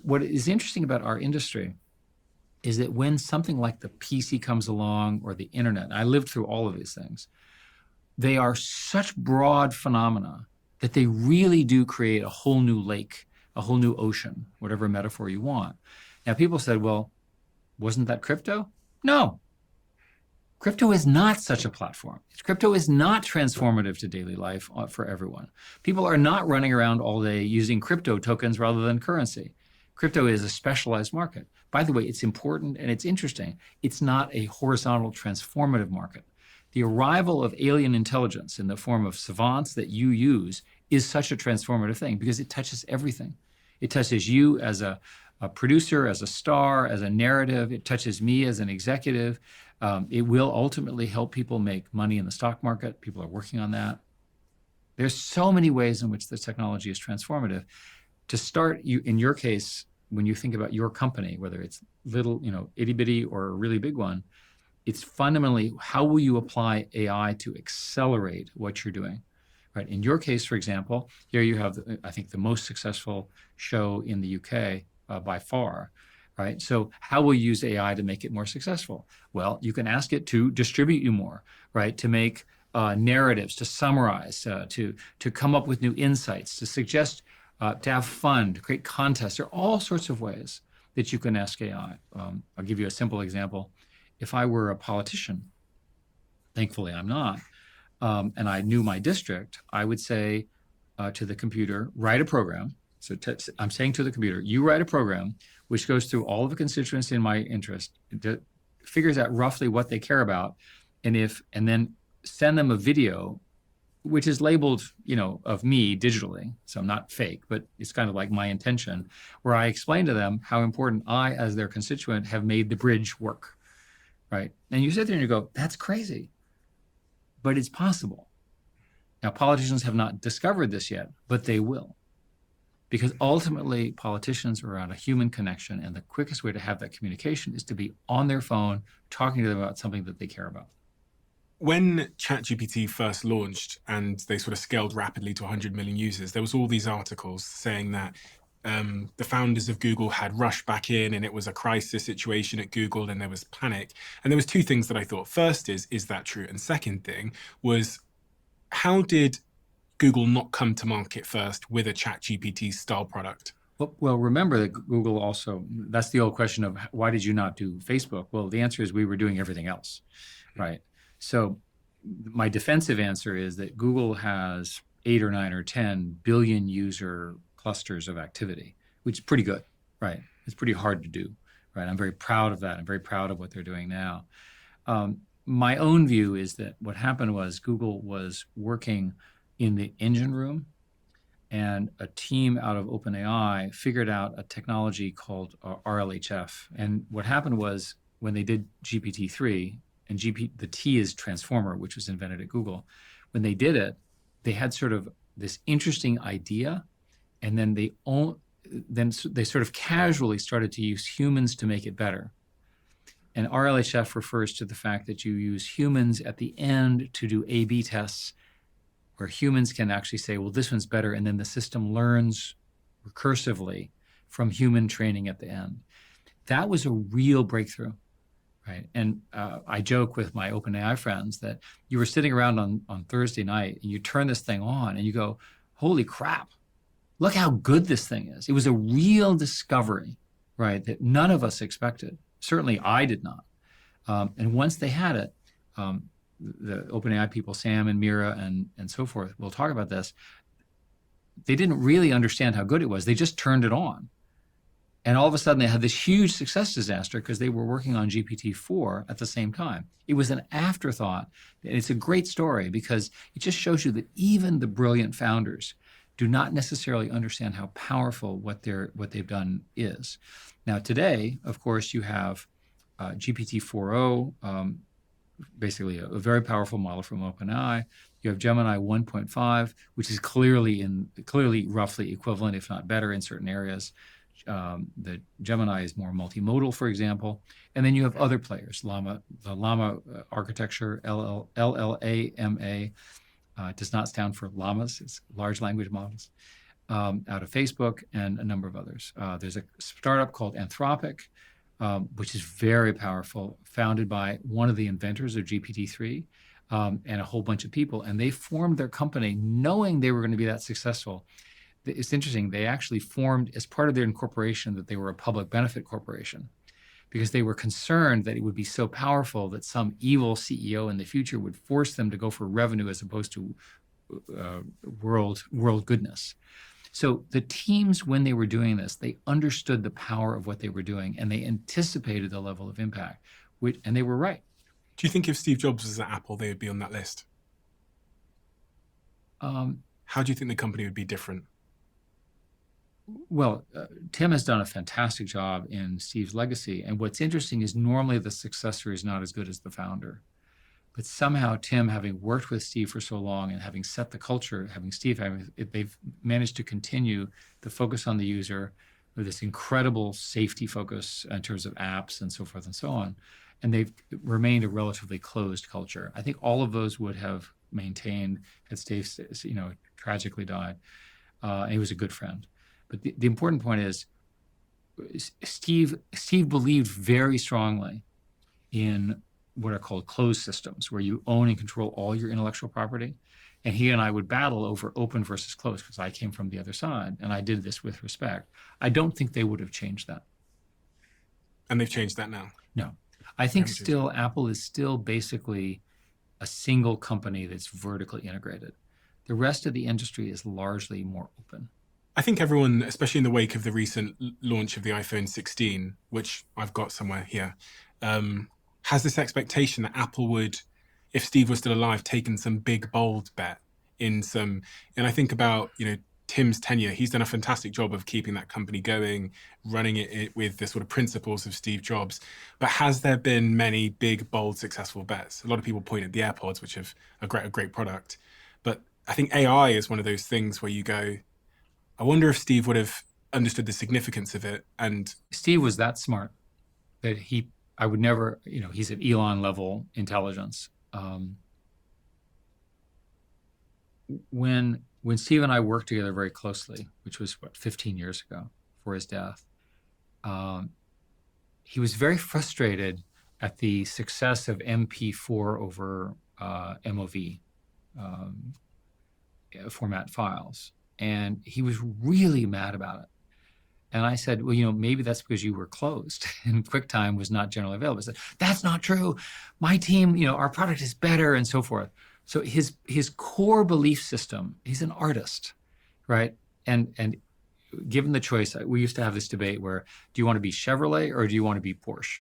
what is interesting about our industry is that when something like the PC comes along or the internet, and I lived through all of these things, they are such broad phenomena that they really do create a whole new lake, a whole new ocean, whatever metaphor you want. Now, people said, well, wasn't that crypto? No. Crypto is not such a platform. Crypto is not transformative to daily life for everyone. People are not running around all day using crypto tokens rather than currency. Crypto is a specialized market. By the way, it's important and it's interesting. It's not a horizontal transformative market. The arrival of alien intelligence in the form of savants that you use is such a transformative thing because it touches everything. It touches you as a producer, as a star, as a narrative. It touches me as an executive. It will ultimately help people make money in the stock market. People are working on that. There's so many ways in which this technology is transformative. To start, in your case, when you think about your company, whether it's little, itty bitty or a really big one, it's fundamentally how will you apply AI to accelerate what you're doing, right? In your case, for example, here you have, I think, the most successful show in the UK by far, right? So how will you use AI to make it more successful? Well, you can ask it to distribute you more, right? To make narratives, to summarize, to come up with new insights, to suggest, to have fun, to create contests. There are all sorts of ways that you can ask AI. I'll give you a simple example. If I were a politician, thankfully I'm not, and I knew my district, I would say to the computer, write a program. So I'm saying to the computer, you write a program which goes through all of the constituents in my interest, figures out roughly what they care about, and then send them a video which is labeled, of me digitally. So I'm not fake, but it's kind of like my intention, where I explain to them how important I, as their constituent, have made the bridge work. Right? And you sit there and you go, that's crazy, but it's possible. Now, politicians have not discovered this yet, but they will. Because ultimately, politicians are around a human connection, and the quickest way to have that communication is to be on their phone, talking to them about something that they care about. When ChatGPT first launched and they sort of scaled rapidly to 100 million users, there was all these articles saying that the founders of Google had rushed back in and it was a crisis situation at Google and there was panic. And there was two things that I thought. First is that true? And second thing was, how did Google not come to market first with a ChatGPT style product? Well, remember that Google also, that's the old question of why did you not do Facebook? Well, the answer is we were doing everything else, right? So my defensive answer is that Google has 8 or 9 or 10 billion user clusters of activity, which is pretty good, right? It's pretty hard to do, right? I'm very proud of that. I'm very proud of what they're doing now. My own view is that what happened was Google was working in the engine room, and a team out of OpenAI figured out a technology called RLHF. And what happened was when they did GPT-3, and the T is transformer, which was invented at Google, when they did it, they had sort of this interesting idea, and then they sort of casually started to use humans to make it better. And RLHF refers to the fact that you use humans at the end to do A/B tests, where humans can actually say, well, this one's better, and then the system learns recursively from human training at the end. That was a real breakthrough, right? And I joke with my OpenAI friends that you were sitting around on Thursday night, and you turn this thing on, and you go, holy crap, look how good this thing is. It was a real discovery, right, that none of us expected. Certainly I did not. And once they had it, the OpenAI people, Sam and Mira and so forth, we'll talk about this, they didn't really understand how good it was. They just turned it on. And all of a sudden they had this huge success disaster because they were working on GPT-4 at the same time. It was an afterthought. And it's a great story because it just shows you that even the brilliant founders do not necessarily understand how powerful what they've done is. Now today, of course, you have GPT-4o, basically a very powerful model from OpenAI. You have Gemini 1.5, which is clearly roughly equivalent, if not better, in certain areas. The Gemini is more multimodal, for example. And then you have other players. The Llama architecture, LLAMA, does not stand for llamas. It's large language models. out of Facebook and a number of others. There's a startup called Anthropic, which is very powerful, founded by one of the inventors of GPT-3 and a whole bunch of people. And they formed their company knowing they were going to be that successful. It's interesting. They actually formed as part of their incorporation that they were a public benefit corporation because they were concerned that it would be so powerful that some evil CEO in the future would force them to go for revenue as opposed to world goodness. So the teams, when they were doing this, they understood the power of what they were doing and they anticipated the level of impact, and they were right. Do you think if Steve Jobs was at Apple, they would be on that list? How do you think the company would be different? Well, Tim has done a fantastic job in Steve's legacy. And what's interesting is normally the successor is not as good as the founder. But somehow Tim, having worked with Steve for so long and having set the culture, they've managed to continue the focus on the user with this incredible safety focus in terms of apps and so forth and so on. And they've remained a relatively closed culture. I think all of those would have maintained had Steve, tragically died. And he was a good friend. But the important point is Steve believed very strongly in what are called closed systems, where you own and control all your intellectual property. And he and I would battle over open versus closed because I came from the other side and I did this with respect. I don't think they would have changed that. And they've changed that now? No. I think still Apple is still basically a single company that's vertically integrated. The rest of the industry is largely more open. I think everyone, especially in the wake of the recent launch of the iPhone 16, which I've got somewhere here, has this expectation that Apple would, if Steve was still alive, taken some big, bold bet in some. And I think about, Tim's tenure. He's done a fantastic job of keeping that company going, running it with the sort of principles of Steve Jobs. But has there been many big, bold, successful bets? A lot of people point at the AirPods, which have a great product. But I think AI is one of those things where you go, I wonder if Steve would have understood the significance of it. And Steve was that smart that I would never, he's at Elon level intelligence. When Steve and I worked together very closely, which was 15 years ago before his death, he was very frustrated at the success of MP4 over MOV format files. And he was really mad about it. And I said, well, maybe that's because you were closed and QuickTime was not generally available. I said, that's not true. My team, our product is better and so forth. So his core belief system, he's an artist, right? And given the choice, we used to have this debate where, do you want to be Chevrolet or do you want to be Porsche?